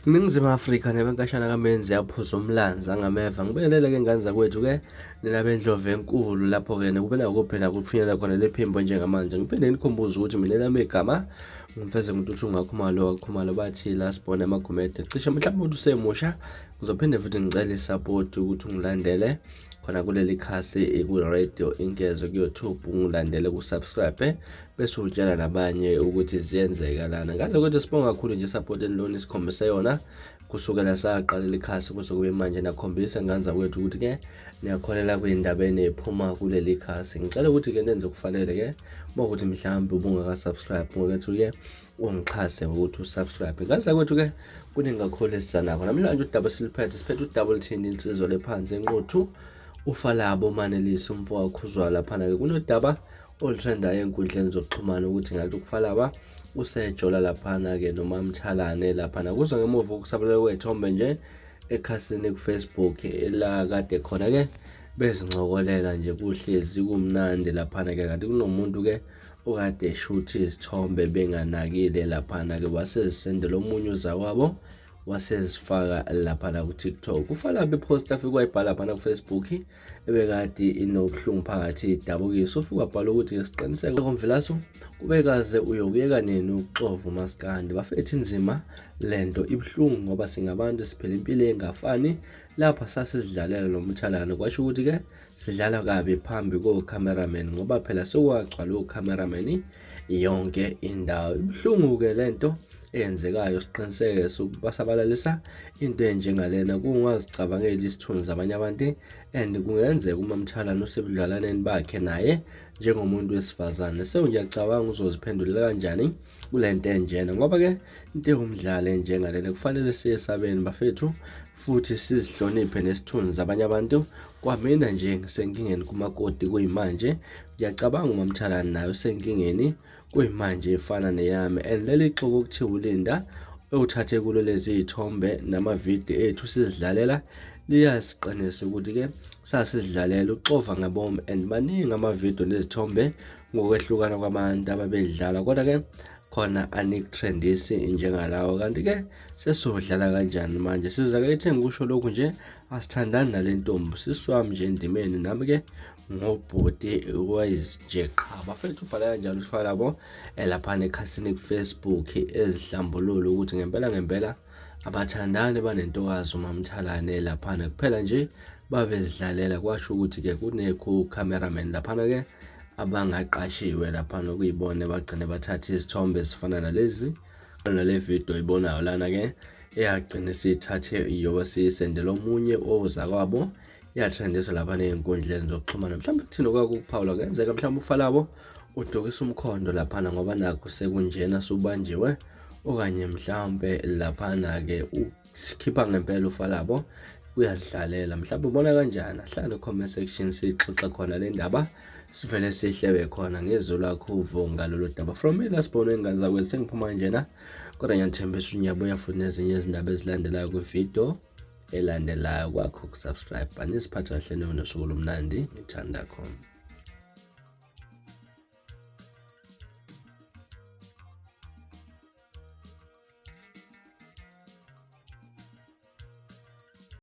Ningizimu Afrika nebenkashana kamenzi yaphuza umlanzi angameva ngibelele-ke ngane zakwethu-ke ninabendlove enkulu lapho-ke nekubena kuphela kufinyela khona lephimbo njengamanje. Ngiphinde nikhumbuze ukuthi mina lami igama ngimfeze ngintuthu ngakhumalo bathi la sibone amagumede cishe mhlawumbe umuntu usemusha ngizophinde futhi ngicela isupport ukuthi ungilandele khona kuleli khasi ku-radio Inkezo ku-YouTube, ungilandele ku-subscribe bese utshela nabanye ukuthi ziyenzeka lana. Ngaze ukuthi sibonga kakhulu nje support eniloni sikhombise yona kusukela saqala ikhasi kuze kube manje nakhombisa nganza kwethu ukuthi-ke niyakholela kwindabeni ephuma kuleli khasi. Ngicela ukuthi-ke nenze kufanele-ke ukuthi mhlawumbe ubungaka-subscribe ngokwethu-ke ungixhase ngokuthi usubscribe. Ngaza kwethu-ke kuningi kakhulu esisanakho namhlanje udaba siphethe udouble tin insizwa lephansi enquthu ufalabo manelisi umfo wakhuzwa laphana-ke kunodaba olutrendayo enkundleni zokuxhumana ukuthi ngathi ukufalaba usejola laphana-ke noma Mthalane laphana kuzwa ngemuva kokusabalala kwethombe nje ekhasini ku-Facebook la kade khona-ke bezincokolela nje kuhlezi kumnandi laphana-ke kanti kunomuntu-ke okade eshuthi izithombe benganakile laphana-ke wasezisendela omunye uzakwabo wasezifaka laphana ku-TikTok. Ufalaba ipost afike wayibhala laphana ku-Facebook ebekade inobuhlungu phakathi idabukiso ufike wabhala ukuthi siqiniseke komvilaso kubekaze uyokuyeka nini ukuxova umaskandi bafethu inzima lento ibuhlungu ngoba singabantu siphela impilo engafani lapha sasizidlalela lo Mthalane kwasho ukuthi-ke sidlala kabi phambi ko-cameraman ngoba phela sekwagcwala o-cameraman yonke indawo. Ibuhlungu-ke lento eyenzekayo siqiniseke sokubasabalalisa into enjengalena kungazicabangela isithunzi abanye abantu and kungenzeka uma Mthalane usebudlalaneni bakhe naye njengomuntu wesifazane ngiyacabanga uzoziphendulela kanjani kulento enjena ngoba-ke into ewumdlalo enjengalena kufanele siyesabeni bafethu futhi sizihloniphe nesithunzi abanye abantu. Kwamina nje ngisenkingeni kumakoti kuyimanje ngiyacabanga uma Mthalane nayo senkingeni kuyimanje efana neyami and leli xoko kuthiwa uLinda ewuthathe kulo lezi ithombe namavidiyo ethu sizidlalela liyasiqinisa ukuthi-ke sasidlalela uxova ngabomu and maningi amavidiyo nezithombe ngokwehlukana kwabantu ababedlala kodwa-ke khona anikutrendisi njengalawo kanti-ke sesodlala kanjani manje siza-ke ethe ngikusho lokhu nje asithandani nale ntombi siswami nje endimeni nami-ke ngobhoti wayizinje qha bafethu ubhala kanjalo usifalabo laphana ekhasini ku-Facebook ezihlambulula ukuthi ngempela abathandani banentokazi uma Mthalane laphana kuphela nje babezidlalela kwasho ukuthi-ke kunekho cameraman laphana-ke abangaqashiwe laphana ukuyibona bagcine bathatha izithombe ezifana nalezi nale video ibonayo lana-ke eyagcina siyithathe iyoba siyisendela omunye oza kwabo yatrendiswa laphana ey'nkundleni zokuxhumana. Mhlawumbe kuthina okwakuphawula kuyenzeka mhlawumbe ufalabo udukisa umkhondo laphana ngoba nakho sekunjena subanjiwe okanye mhlawumbe laphana-ke usikhipha ngempela ufalabo uyadlalela. Mhlawumbe ubona kanjani? Ahlale comment section sixoxa khona le ndaba sivele sihlebe khona ngezwi lakho uvo ngalolu daba. From me lasibone engazakwethu sengiphuma njena kodwa ngiyathembisa ukuthi ngiyabuya futhi nezinye izindaba ezilandelayo kwivideo elandelayo kwakho kusubscribe. Anisiphatha kahle nosuku lomnandi ngithanda khona.